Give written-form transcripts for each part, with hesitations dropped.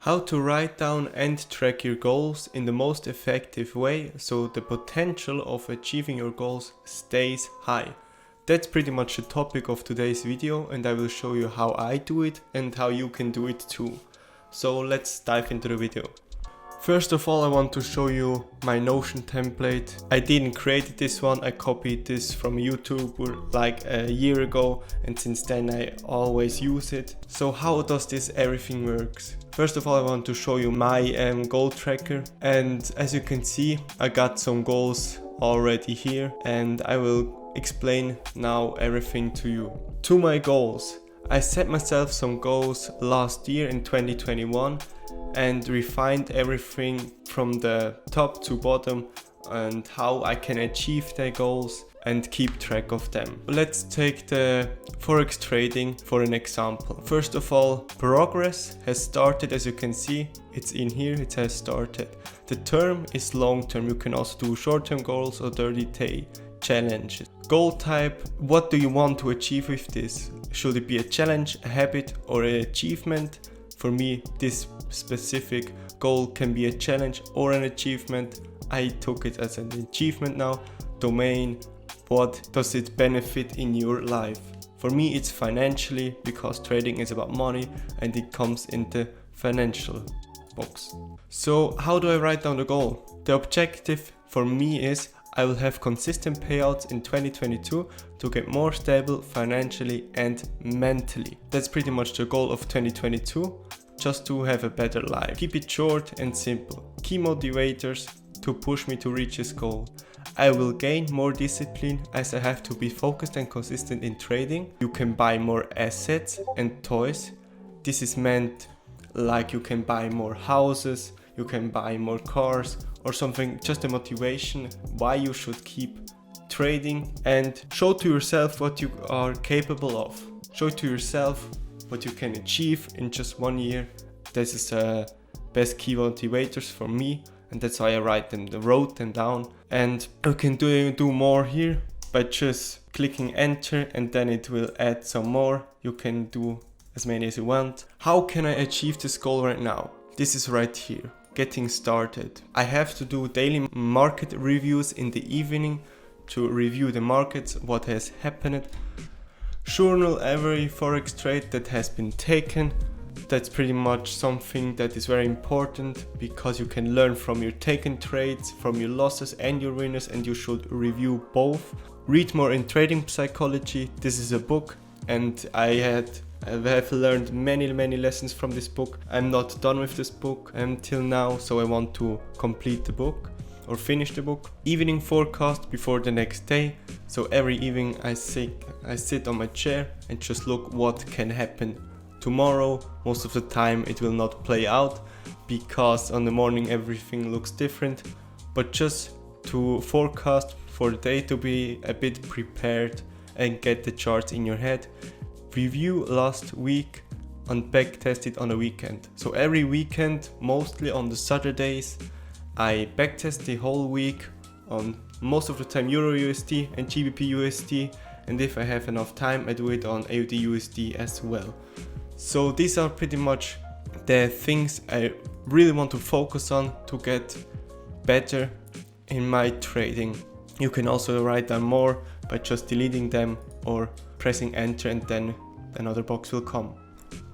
How to write down and track your goals in the most effective way so the potential of achieving your goals stays high. That's pretty much the topic of today's video, and I will show you how I do it and how you can do it too. So let's dive into the video. First of all, I want to show you my Notion template. I didn't create this one, I copied this from a YouTuber like a year ago, and since then I always use it. So how does this everything works? First of all, I want to show you my goal tracker, and as you can see, I got some goals already here, and I will explain now everything to you. To my goals, I set myself some goals last year in 2021 and refined everything from the top to bottom and how I can achieve their goals and keep track of them. Let's take the Forex trading for an example. First of all, progress has started. As you can see, it's in here, it has started. The term is long term. You can also do short term goals or 30-day challenges. Goal type, what do you want to achieve with this? Should it be a challenge, a habit, or an achievement? For me, this specific goal can be a challenge or an achievement. I took it as an achievement now. Domain, what does it benefit in your life? For me, it's financially, because trading is about money and it comes in the financial box. So how do I write down the goal? The objective for me is I will have consistent payouts in 2022 to get more stable financially and mentally. That's pretty much the goal of 2022, just to have a better life. Keep it short and simple. Key motivators to push me to reach this goal. I will gain more discipline as I have to be focused and consistent in trading. You can buy more assets and toys. This is meant like you can buy more houses, you can buy more cars or something, just a motivation why you should keep trading, and show to yourself what you are capable of. Show to yourself what you can achieve in just 1 year. This is the best key motivators for me, and that's why I wrote them down. And you can do more here by just clicking enter, and then it will add some more. You can do as many as you want. How can I achieve this goal right now? This is right here. Getting started. I have to do daily market reviews in the evening to review the markets, what has happened. Journal every forex trade that has been taken. That's pretty much something that is very important, because you can learn from your taken trades, from your losses and your winners, and you should review both. Read more in trading psychology. This is a book, and I have learned many lessons from this book. I'm not done with this book until now, so I want to complete the book or finish the book. Evening forecast before the next day. So every evening I sit on my chair and just look what can happen tomorrow. Most of the time it will not play out, because on the morning everything looks different, but just to forecast for the day, to be a bit prepared and get the charts in your head. Review last week and backtest it on a weekend. So every weekend, mostly on the Saturdays, I backtest the whole week on most of the time Euro USD and GBP USD, and if I have enough time I do it on AUD USD as well. So these are pretty much the things I really want to focus on to get better in my trading. You can also write down more by just deleting them or pressing enter, and then another box will come.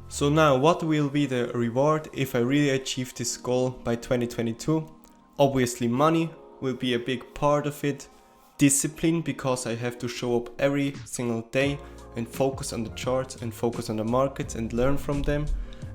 So now, what will be the reward if I really achieve this goal by 2022? Obviously money will be a big part of it. Discipline, because I have to show up every single day and focus on the charts and focus on the markets and learn from them.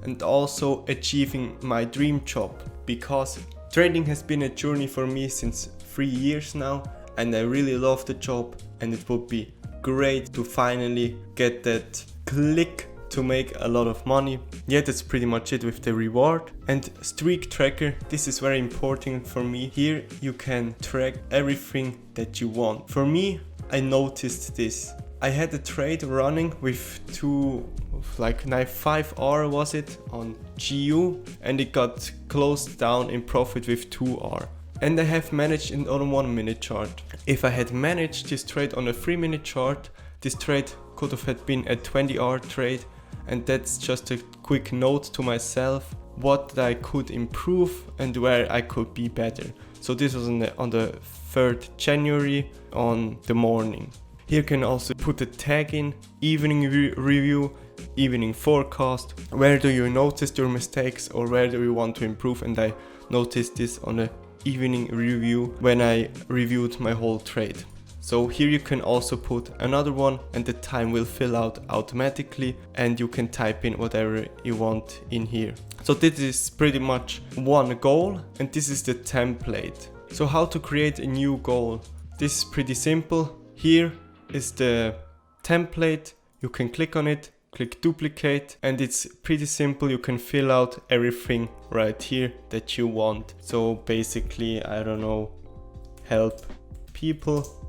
And also achieving my dream job, because trading has been a journey for me since 3 years now, and I really love the job, and it would be great to finally get that click to make a lot of money. Yeah, that's pretty much it with the reward. And streak tracker, this is very important for me. Here you can track everything that you want. For me, I noticed this. I had a trade running with 5R was it on GU, and it got closed down in profit with 2R. And I have managed it on a 1 minute chart. If I had managed this trade on a 3 minute chart, this trade could have been a 20R trade, and that's just a quick note to myself. what I could improve and where I could be better. So this was on the 3rd January on the morning. Here you can also put a tag in, evening review, evening forecast. Where do you notice your mistakes or where do you want to improve? And I noticed this on the evening review when I reviewed my whole trade. So here you can also put another one and the time will fill out automatically and you can type in whatever you want in here. So this is pretty much one goal and this is the template. So how to create a new goal? This is pretty simple. Here is the template. You can click on it, click duplicate, and it's pretty simple. You can fill out everything right here that you want. So basically, I don't know, help people.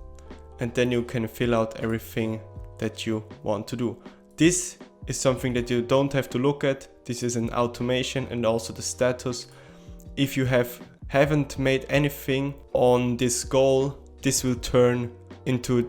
And then you can fill out everything that you want to do. This is something that you don't have to look at. This is an automation and also the status. If you haven't made anything on this goal, this will turn into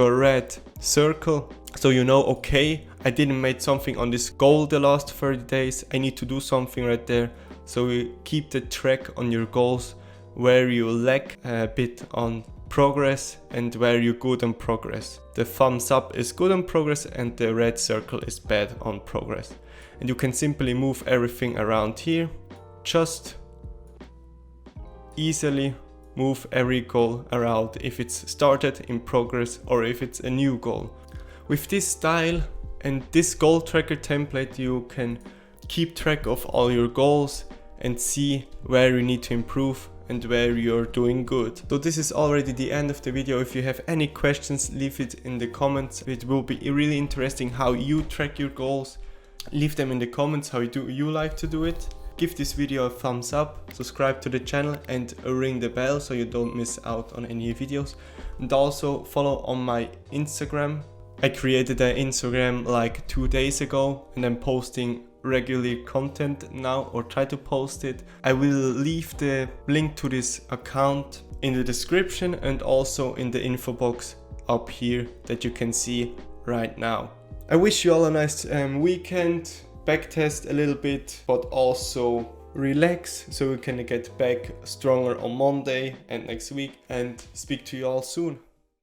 a red circle. So you know, okay, I didn't make something on this goal the last 30 days. I need to do something right there. So you keep the track on your goals where you lack a bit on progress and where you're good on progress. The thumbs up is good on progress and the red circle is bad on progress. And you can simply move everything around here. Just easily move every goal around if it's started, in progress, or if it's a new goal. With this style and this goal tracker template, you can keep track of all your goals and see where you need to improve and where you're doing good. So this is already the end of the video. If you have any questions, leave it in the comments. It will be really interesting how you track your goals. Leave them in the comments. How do you like to do it? Give this video a thumbs up, subscribe to the channel and ring the bell so you don't miss out on any videos. And also follow on my Instagram. I created an Instagram like 2 days ago and I'm posting regular content now, or try to post it. I will leave the link to this account in the description and also in the info box up here that you can see right now. I wish you all a nice weekend, backtest a little bit, but also relax so we can get back stronger on Monday and next week, and speak to you all soon.